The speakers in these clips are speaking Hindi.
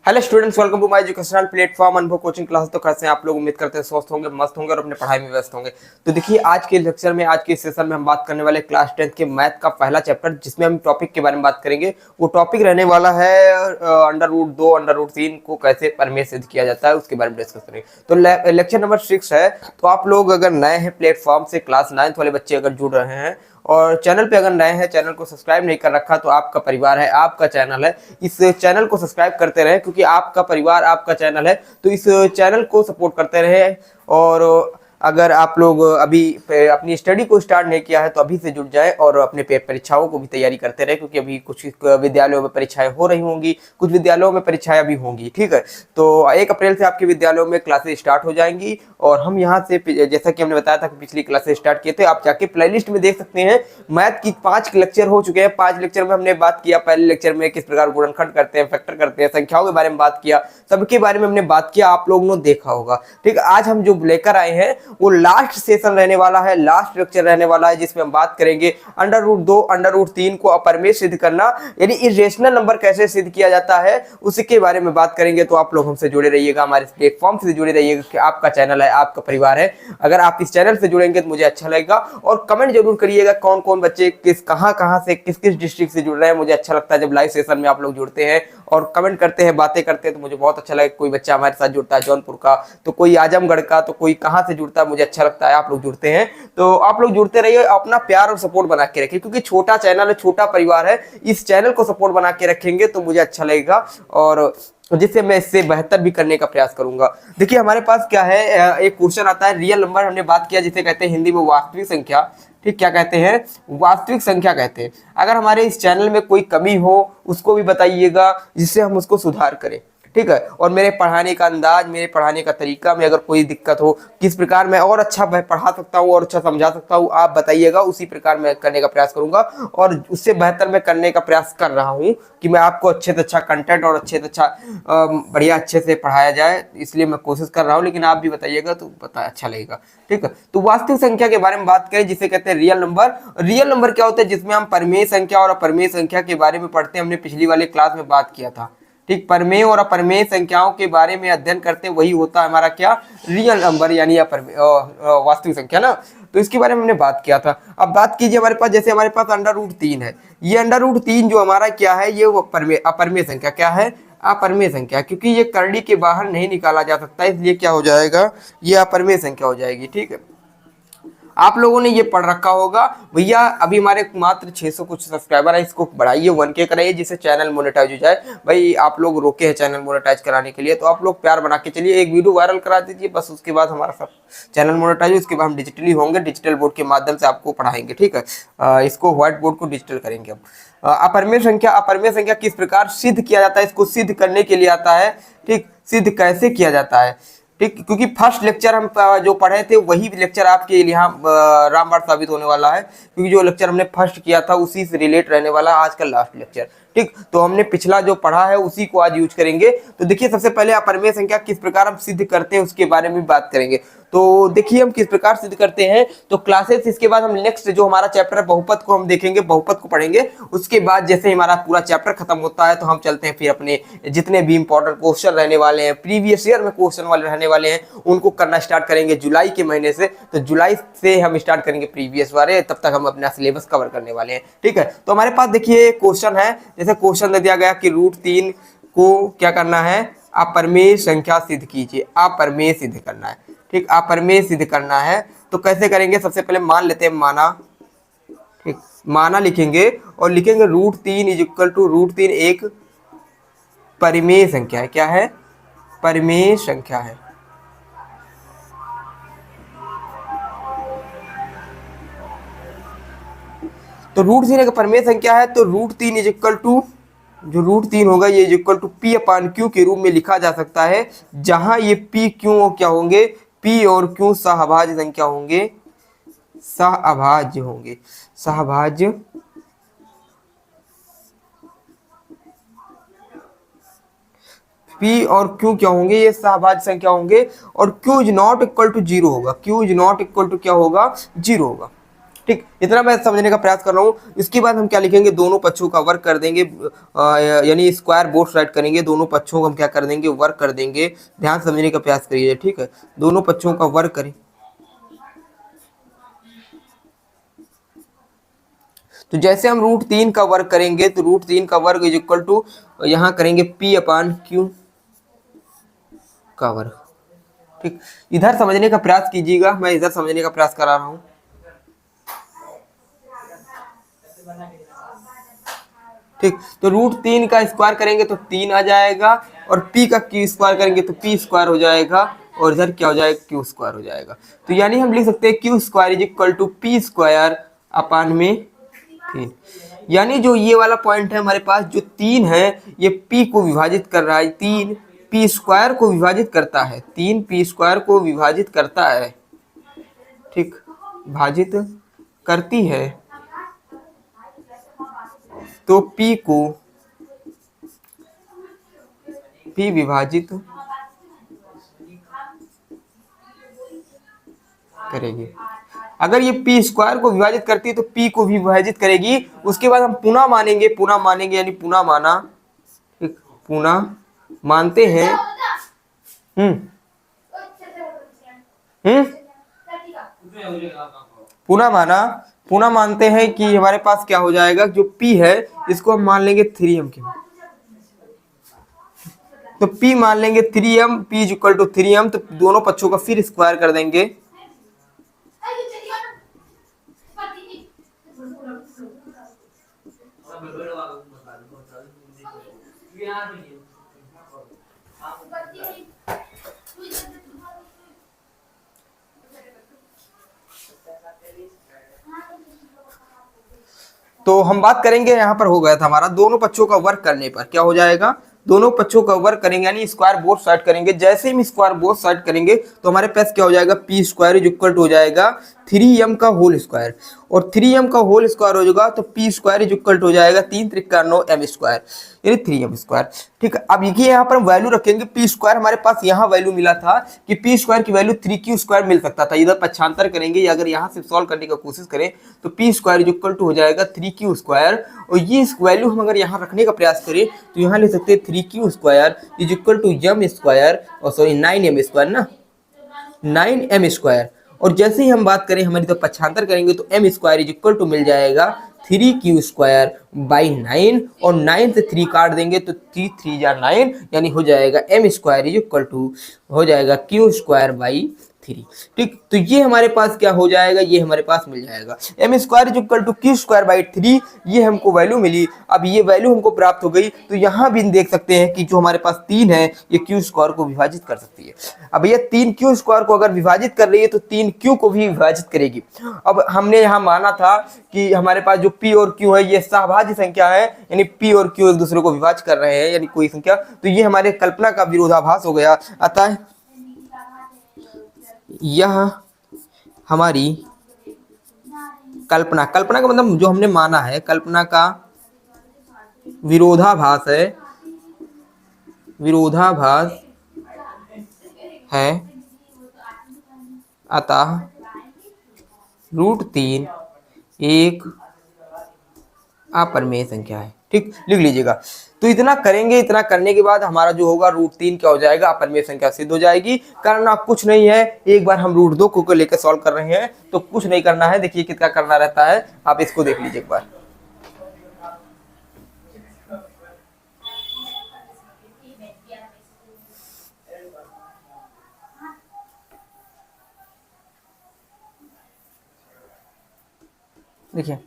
Hello students, welcome to my educational platform Anubhav coaching class. तो कैसे हैं आप लोग? उम्मीद करते हैं स्वस्थ होंगे, मस्त होंगे और अपने पढ़ाई में व्यस्त होंगे। तो देखिए, आज के लेक्चर में, आज के सेशन में हम बात करने वाले क्लास 10 के मैथ का पहला चैप्टर, जिसमें हम टॉपिक के बारे में बात करेंगे। वो टॉपिक रहने वाला है अंडर रूट 2 अंडर रूट 3 को कैसे परमेय सिद्ध किया जाता है, उसके बारे में डिस्कस करेंगे। तो लेक्चर नंबर 6 है। तो आप लोग अगर नए हैं प्लेटफॉर्म से, क्लास 9 वाले बच्चे अगर जुड़ रहे हैं और चैनल पे अगर नए हैं, चैनल को सब्सक्राइब नहीं कर रखा, तो आपका परिवार है, आपका चैनल है, इस चैनल को सब्सक्राइब करते रहे, क्योंकि आपका परिवार आपका चैनल है। तो इस चैनल को सपोर्ट करते रहे। और अगर आप लोग अभी अपनी स्टडी को स्टार्ट नहीं किया है, तो अभी से जुट जाए और अपने परीक्षाओं को भी तैयारी करते रहे, क्योंकि अभी कुछ विद्यालयों में परीक्षाएं हो रही होंगी, कुछ विद्यालयों में परीक्षाएं अभी होंगी। ठीक है, तो 1 अप्रैल से आपके विद्यालयों में क्लासेस स्टार्ट हो जाएंगी। और हम यहाँ से, जैसा कि हमने बताया था कि पिछली क्लासेस स्टार्ट किए थे, आप जाके प्लेलिस्ट में देख सकते हैं। मैथ की 5 लेक्चर हो चुके हैं। 5 लेक्चर में हमने बात किया, पहले लेक्चर में किस प्रकार गुणनखंड करते हैं, फैक्टर करते हैं, संख्याओं के बारे में बात किया, सबके बारे में हमने बात किया, आप लोगों ने देखा होगा। ठीक है, आज हम जो लेकर आए हैं वो लास्ट सेशन रहने वाला है, लास्ट लेक्चर रहने वाला है, जिसमें हम बात करेंगे अंडर रूट 2 अंडर रूट 3 को अपरमेय सिद्ध करना, यानी इरेशनल नंबर कैसे सिद्ध किया जाता है, उसके बारे में बात करेंगे। तो आप लोग हमसे जुड़े रहिएगा, हमारे प्लेटफॉर्म से जुड़े रहिएगा, कि आपका चैनल है, आपका परिवार है। अगर आप इस चैनल से जुड़ेंगे तो मुझे अच्छा लगेगा। और कमेंट जरूर करिएगा कौन कौन बच्चे कहां से किस किस डिस्ट्रिक्ट से जुड़ रहे हैं। मुझे अच्छा लगता है जब लाइव सेशन में आप लोग जुड़ते हैं और कमेंट करते हैं, बातें करते हैं, तो मुझे बहुत अच्छा लगेगा। कोई बच्चा हमारे साथ जुड़ता है जौनपुर का, तो कोई आजमगढ़ का, तो कोई कहां से जुड़ता है, मुझे अच्छा लगता है आप लोग जुड़ते हैं। तो आप लोग जुड़ते रहिए, अपना प्यार और सपोर्ट बना के रखिए, क्योंकि छोटा चैनल है, छोटा परिवार है। इस चैनल को सपोर्ट बना के रखेंगे तो मुझे अच्छा लगेगा, और जिससे मैं इससे बेहतर भी करने का प्रयास करूंगा। देखिए, हमारे पास क्या है, एक क्वेश्चन आता है रियल नंबर, हमने बात किया, जिसे कहते हैं हिंदी में वास्तविक संख्या। ठीक, क्या कहते हैं? वास्तविक संख्या कहते हैं। अगर हमारे इस चैनल में कोई कमी हो, उसको भी बताइएगा, जिससे हम उसको सुधार करें। ठीक है, और मेरे पढ़ाने का अंदाज, मेरे पढ़ाने का तरीका में अगर कोई दिक्कत हो, किस प्रकार मैं और अच्छा पढ़ा सकता हूँ और अच्छा समझा सकता हूँ, आप बताइएगा, उसी प्रकार मैं करने का प्रयास करूंगा। और उससे बेहतर मैं करने का प्रयास कर रहा हूँ कि मैं आपको अच्छे से अच्छा कंटेंट और अच्छे से अच्छा बढ़िया अच्छे से पढ़ाया जाए, इसलिए मैं कोशिश कर रहा हूँ। लेकिन आप भी बताइएगा तो अच्छा लगेगा। ठीक है, तो वास्तविक संख्या के बारे में बात करें, जिसे कहते हैं रियल नंबर। रियल नंबर क्या होता है? जिसमें हम परमेय संख्या और अपरमेय संख्या के बारे में पढ़ते हैं। हमने पिछली वाले क्लास में बात किया था। ठीक, परमेय और अपरमेय संख्याओं के बारे में अध्ययन करते हैं, वही होता है हमारा क्या? रियल नंबर, यानी वास्तविक संख्या ना। तो इसके बारे में हमने बात किया था। अब बात कीजिए, हमारे पास जैसे हमारे पास अंडर रूट 3 है। ये अंडर रूट 3 जो हमारा क्या है, ये वो अपरमेय संख्या क्या है? अपरमेय संख्या, क्योंकि ये करड़ी के बाहर नहीं निकाला जा सकता, इसलिए क्या हो जाएगा? ये अपरमेय संख्या हो जाएगी। ठीक है, आप लोगों ने ये पढ़ रखा होगा। भैया अभी हमारे मात्र 600 कुछ सब्सक्राइबर है, इसको बढ़ाइए, 1K कराइए, जिससे चैनल मोनेटाइज हो जाए। भाई आप लोग रोके हैं चैनल मोनेटाइज कराने के लिए, तो आप लोग प्यार बना के चलिए, एक वीडियो वायरल करा दीजिए, बस उसके बाद हमारा सब चैनल मोनेटाइज। उसके बाद हम डिजिटली होंगे, डिजिटल बोर्ड के माध्यम से आपको पढ़ाएंगे। ठीक है, इसको व्हाइट बोर्ड को डिजिटल करेंगे हम। अपरमेय संख्या किस प्रकार सिद्ध किया जाता है, इसको सिद्ध करने के लिए आता है। ठीक, सिद्ध कैसे किया जाता है? ठीक, क्योंकि फर्स्ट लेक्चर हम जो पढ़े थे, वही लेक्चर आपके यहाँ रामबाण साबित होने वाला है, क्योंकि जो लेक्चर हमने फर्स्ट किया था उसी से रिलेट रहने वाला आज का लास्ट लेक्चर। ठीक, तो हमने पिछला जो पढ़ा है उसी को आज यूज करेंगे। तो देखिए, सबसे पहले अपरमेय संख्या किस प्रकार हम सिद्ध करते हैं उसके बारे में बात करेंगे। तो देखिए, हम किस प्रकार सिद्ध करते हैं। तो क्लासेस, इसके बाद हम नेक्स्ट जो हमारा चैप्टर है बहुपद को हम देखेंगे, बहुपद को पढ़ेंगे। उसके बाद जैसे हमारा पूरा चैप्टर खत्म होता है, तो हम चलते हैं फिर अपने जितने भी इंपॉर्टेंट क्वेश्चन रहने वाले हैं, प्रीवियस ईयर में क्वेश्चन वाले रहने वाले हैं, उनको करना स्टार्ट करेंगे जुलाई के महीने से। तो जुलाई से हम स्टार्ट करेंगे प्रीवियस वाले, तब तक हम अपना सिलेबस कवर करने वाले हैं। ठीक है, तो हमारे पास देखिए क्वेश्चन है, जैसे क्वेश्चन दे दिया गया कि √3 को क्या करना है? अपरमेय संख्या सिद्ध कीजिए, अपरमेय सिद्ध करना है। ठीक, अपरमेय सिद्ध करना है, तो कैसे करेंगे? सबसे पहले मान लेते हैं माना। ठीक, माना लिखेंगे और लिखेंगे √3 इज इक्वल टू √3 एक परिमेय संख्या है। क्या है? परिमेय संख्या है। तो √3 एक परिमेय संख्या है, तो √3 इज इक्वल टू, जो √3 होगा ये इज इक्वल टू P/Q के रूप में लिखा जा सकता है, जहां ये P Q क्या होंगे? P और Q सहभाज्य संख्या होंगे, सहभाज्य होंगे, सहभाज्य। P और Q क्या होंगे? ये सहभाज्य संख्या होंगे। और Q is not equal to 0 होगा, Q is not equal to क्या होगा? 0 होगा। ठीक, इतना मैं समझने का प्रयास कर रहा हूँ। इसके बाद हम क्या लिखेंगे, दोनों पक्षों का वर्ग कर देंगे, यानी स्क्वायर बोथ साइड करेंगे, दोनों पक्षों को हम क्या कर देंगे, वर्ग कर देंगे। ध्यान समझने का प्रयास करिए, ठीक है, दोनों पक्षों का वर्ग करें। तो जैसे हम √3 का वर्ग करेंगे तो √3 का वर्ग इज इक्वल टू यहाँ करेंगे P/Q का वर्ग। ठीक, इधर समझने का प्रयास कीजिएगा, मैं इधर समझने का प्रयास करा रहा हूं। ठीक, तो √3 का स्क्वायर करेंगे तो 3 आ जाएगा, और P का Q स्क्वायर करेंगे तो P स्क्वायर हो जाएगा, और इधर क्या हो जाएगा, Q स्क्वायर हो जाएगा। तो यानी हम लिख सकते हैं Q square is equal to P square upon में 3। यानी जो ये वाला पॉइंट है हमारे पास, जो 3 है, ये P को विभाजित कर रहा है, 3 P स्क्वायर को विभाजित करता है, 3 P स्क्वायर को विभाजित करता है। ठीक, विभाजित करती है, तो P को P विभाजित करेगी। अगर ये P स्क्वायर को विभाजित करती है तो P को भी विभाजित करेगी। उसके बाद हम पुनः मानेंगे, पुनः मानेंगे यानी पुनः माना, ठीक, पुनः मानते हैं, पुनः माना, पुनः मानते हैं कि हमारे पास क्या हो जाएगा, जो P है इसको हम मान लेंगे 3m के, तो P मान लेंगे 3m, P is equal to 3m, तो दोनों पक्षों का फिर स्क्वायर कर देंगे। तो हम बात करेंगे, यहाँ पर हो गया था हमारा दोनों पक्षों का वर्ग करने पर क्या हो जाएगा, दोनों पक्षों का वर्ग करेंगे यानी स्क्वायर बोथ साइड करेंगे। जैसे ही हम स्क्वायर बोथ साइड करेंगे तो हमारे पास क्या हो जाएगा, P square is equal to हो जाएगा 3m का होल स्क्वायर, और 3m का होल स्क्वायर हो जाएगा तो P square is equal to हो जाएगा 3 त्रिका 9 m स्क्वायर, यानी 3m स्क्वायर। ठीक, अब ये यहाँ पर वैल्यू रखेंगे, P स्क्वायर हमारे पास यहाँ वैल्यू मिला था कि P स्क्वायर की वैल्यू 3q स्क्वायर मिल सकता था। इधर पक्षांतर करेंगे या अगर यहाँ से सॉल्व करने की कोशिश करें तो P square is equal to हो जाएगा 3q स्क्वायर, और ये वैल्यू हम अगर यहाँ रखने का प्रयास करें तो यहाँ ले सकते हैं 3q square is equal to m square, और सॉरी 9m स्क्वायर ना, 9m स्क्वायर। और जैसे ही हम बात करें हमारी तो पक्षांतर करेंगे तो m square is equal to मिल जाएगा 3q स्क्वायर बाई 9, और 9 से 3 काट देंगे तो 3 3 जा 9, यानी हो जाएगा m square is equal to हो जाएगा q स्क्वायर बाई 3। ठीक, तो ये हमारे पास क्या हो जाएगा, ये हमारे पास मिल जाएगा m square is equal to q square by 3, ये हमको वैल्यू मिली। अब ये वैल्यू हमको प्राप्त हो गई, तो यहाँ भी देख सकते हैं कि जो हमारे पास 3 है ये q स्क्वायर को विभाजित कर सकती है। अब ये 3 q स्क्वायर को अगर विभाजित कर रही है तो 3 q को भी विभाजित करेगी। अब हमने यहाँ माना था कि हमारे पास जो p और q है ये सहभाज्य संख्या है, यानी p और q एक दूसरे को विभाजित कर रहे हैं, यानी कोई संख्या, तो ये हमारे कल्पना का विरोधाभास हो गया। अतः यह हमारी कल्पना, कल्पना का मतलब जो हमने माना है, कल्पना का विरोधाभास है, विरोधाभास है। अतः √3 एक अपरिमेय संख्या है। ठीक, लिख लीजिएगा। तो इतना करेंगे, इतना करने के बाद हमारा जो होगा √3 क्या हो जाएगा, अपरिमेय संख्या सिद्ध हो जाएगी। कारण आप कुछ नहीं है, एक बार हम √2 को लेकर सॉल्व कर रहे हैं तो कुछ नहीं करना है। देखिए कितना करना रहता है, आप इसको देख लीजिए एक बार। देखिए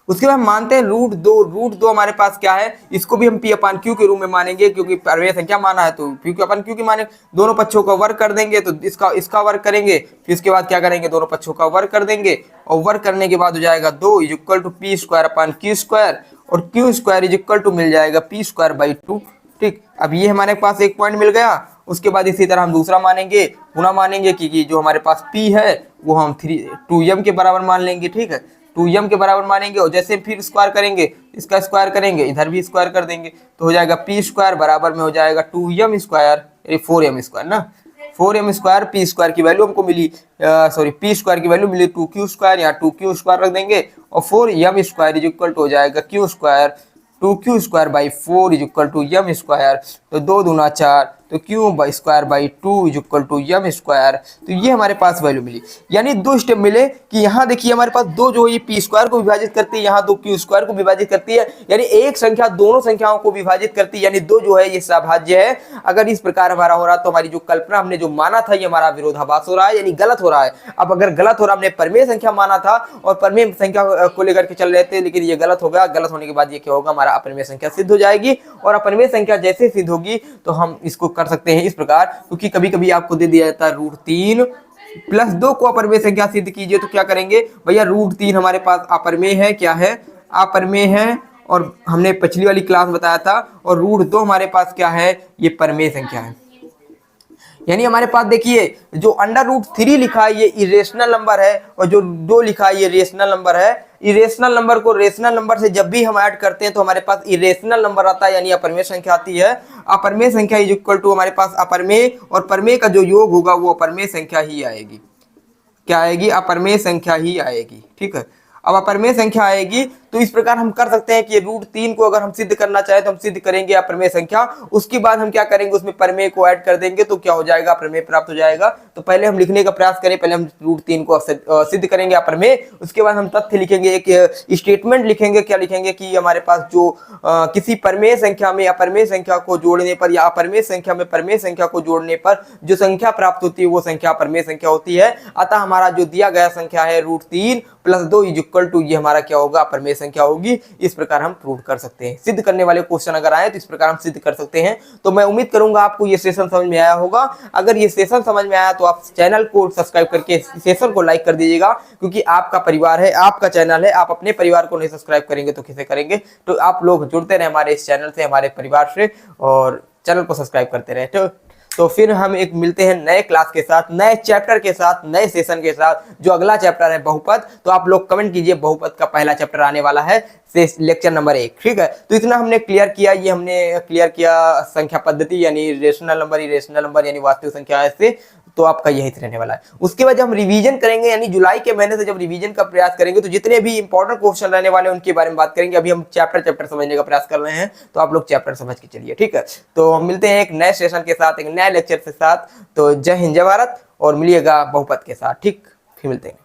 उसके बाद मानते हैं √2 हमारे पास क्या है, इसको भी हम P/Q के रूप में मानेंगे, क्योंकि परिमेय संख्या माना है तो P/Q की माने, दोनों पक्षों का वर्ग कर देंगे तो इसका वर्ग करेंगे, फिर इसके बाद क्या करेंगे, दोनों पक्षों का वर्ग कर देंगे, और वर्ग करने के बाद हो जाएगा 2 is equal to P square upon Q square, और Q square is equal to मिल जाएगा P स्क्वायर बाई 2। ठीक, अब ये हमारे पास एक पॉइंट मिल गया। उसके बाद इसी तरह हम दूसरा मानेंगे, पुनः मानेंगे कि जो हमारे पास P है वो हम 2m के बराबर मान लेंगे। ठीक है, 2m के बराबर मानेंगे, और जैसे फिर स्क्वायर करेंगे, इसका स्क्वायर करेंगे, इधर भी स्क्वायर कर देंगे, तो हो जाएगा P स्क्वायर बराबर में हो जाएगा 2m स्क्वायर, 4m स्क्वायर ना, 4m स्क्वायर पी स्क्वायर की वैल्यू हमको मिली, सॉरी पी स्क्वायर की वैल्यू मिली 2q स्क्वायर, यहाँ 2q स्क्वायर रख देंगे और 4m square is equal to हो जाएगा q square, 2q square by 4 is equal to m square, तो 2 दूना 4, तो q बाई square by 2 is equal to m square. तो ये हमारे पास वैल्यू मिली, यानी दो स्टेप मिले कि यहाँ देखिए हमारे पास दो जो ये p स्क्वायर को विभाजित करती है, यहाँ दो q स्क्वायर को विभाजित करती है, यानी एक संख्या दोनों संख्याओं को विभाजित करती है, यानी दो जो है ये सभाज्य है। अगर इस प्रकार हमारा हो रहा तो हमारी जो कल्पना हमने जो माना था ये हमारा विरोधाभास हो रहा है, यानी गलत हो रहा है। अब अगर गलत हो रहा, हमने परिमेय संख्या माना था और परिमेय संख्या को लेकर के चल रहे थे, लेकिन ये गलत हो गया। गलत होने के बाद ये क्या होगा, हमारा अपरिमेय संख्या सिद्ध हो जाएगी, और अपरिमेय संख्या जैसे सिद्ध होगी तो हम इसको कर सकते हैं इस प्रकार, क्योंकि कभी कभी आपको दे दिया जाता है √3 + 2 को अपरिमेय संख्या सिद्ध कीजिए, तो क्या करेंगे भैया, √3 हमारे पास अपरिमेय है, क्या है, अपरिमेय है, और हमने पिछली वाली क्लास बताया था, और √2 हमारे पास क्या है, ये परिमेय संख्या है। यानी हमारे पास देखिए जो √3 लिखा है ये इरेशनल नंबर है, और जो 2 लिखा है ये रेशनल नंबर है। इरेशनल नंबर को रेशनल नंबर से जब भी हम ऐड करते हैं तो हमारे पास इरेशनल नंबर आता है, यानी अपरिमेय संख्या आती है। अपरिमेय संख्या इज इक्वल टू हमारे पास अपरिमेय, और परिमेय का जो योग होगा वो अपरिमेय संख्या ही आएगी। क्या आएगी, अपरिमेय संख्या ही आएगी। ठीक है, अब अपरिमेय संख्या आएगी तो इस प्रकार हम कर सकते हैं कि √3 को अगर हम सिद्ध करना चाहे तो हम सिद्ध करेंगे अपरिमेय संख्या, उसके बाद हम क्या करेंगे, उसमें परिमेय को ऐड कर देंगे तो क्या हो जाएगा, अपरिमेय प्राप्त हो जाएगा। तो पहले हम लिखने का प्रयास करें, पहले हम √3 को सिद्ध करेंगे अपरिमेय, उसके बाद हम तथ्य लिखेंगे, एक स्टेटमेंट लिखेंगे। क्या लिखेंगे कि हमारे पास जो किसी परिमेय संख्या में अपरिमेय संख्या को जोड़ने पर या अपरिमेय संख्या में परिमेय संख्या को जोड़ने पर जो संख्या प्राप्त होती है वो संख्या अपरिमेय संख्या होती है। अतः हमारा जो दिया गया संख्या है √3 + 2 इज इक्वल टू, ये हमारा क्या होगा, अपरिमेय संख्या होगी। इस प्रकार हम प्रूव कर सकते हैं। सिद्ध करने वाले क्वेश्चन अगर आए तो इस प्रकार हम सिद्ध कर सकते हैं। तो मैं उम्मीद करूंगा आपको ये सेशन समझ में आया होगा। अगर ये सेशन समझ में आया तो आप चैनल को सब्सक्राइब करके सेशन को लाइक कर दीजिएगा, क्योंकि आपका परिवार है, आपका चैनल है, आप अपने परिवार को नहीं सब्सक्राइब करेंगे तो किसे करेंगे। तो आप लोग जुड़ते रहे हमारे इस चैनल से, हमारे परिवार से, और चैनल को सब्सक्राइब करते रहे। तो फिर हम एक मिलते हैं नए क्लास के साथ, नए चैप्टर के साथ, नए सेशन के साथ। जो अगला चैप्टर है बहुपद, तो आप लोग कमेंट कीजिए, बहुपद का पहला चैप्टर आने वाला है, लेक्चर नंबर 1। ठीक है, तो इतना हमने क्लियर किया, ये हमने क्लियर किया संख्या पद्धति, यानी रेशनल नंबर, इरेशनल नंबर, यानी वास्तविक संख्या से। तो आपका यही रहने वाला है। उसके बाद जब हम रिवीजन करेंगे, यानी जुलाई के महीने से जब रिवीजन का प्रयास करेंगे, तो जितने भी इंपॉर्टेंट क्वेश्चन रहने वाले हैं उनके बारे में बात करेंगे। अभी हम चैप्टर समझने का प्रयास कर रहे हैं, तो आप लोग चैप्टर समझ के चलिए। ठीक है, तो हम मिलते हैं एक नए सेशन के साथ, एक नए लेक्चर के साथ। तो जय हिंद, जय भारत, और मिलिएगा बहुपद के साथ। ठीक, फिर मिलते हैं।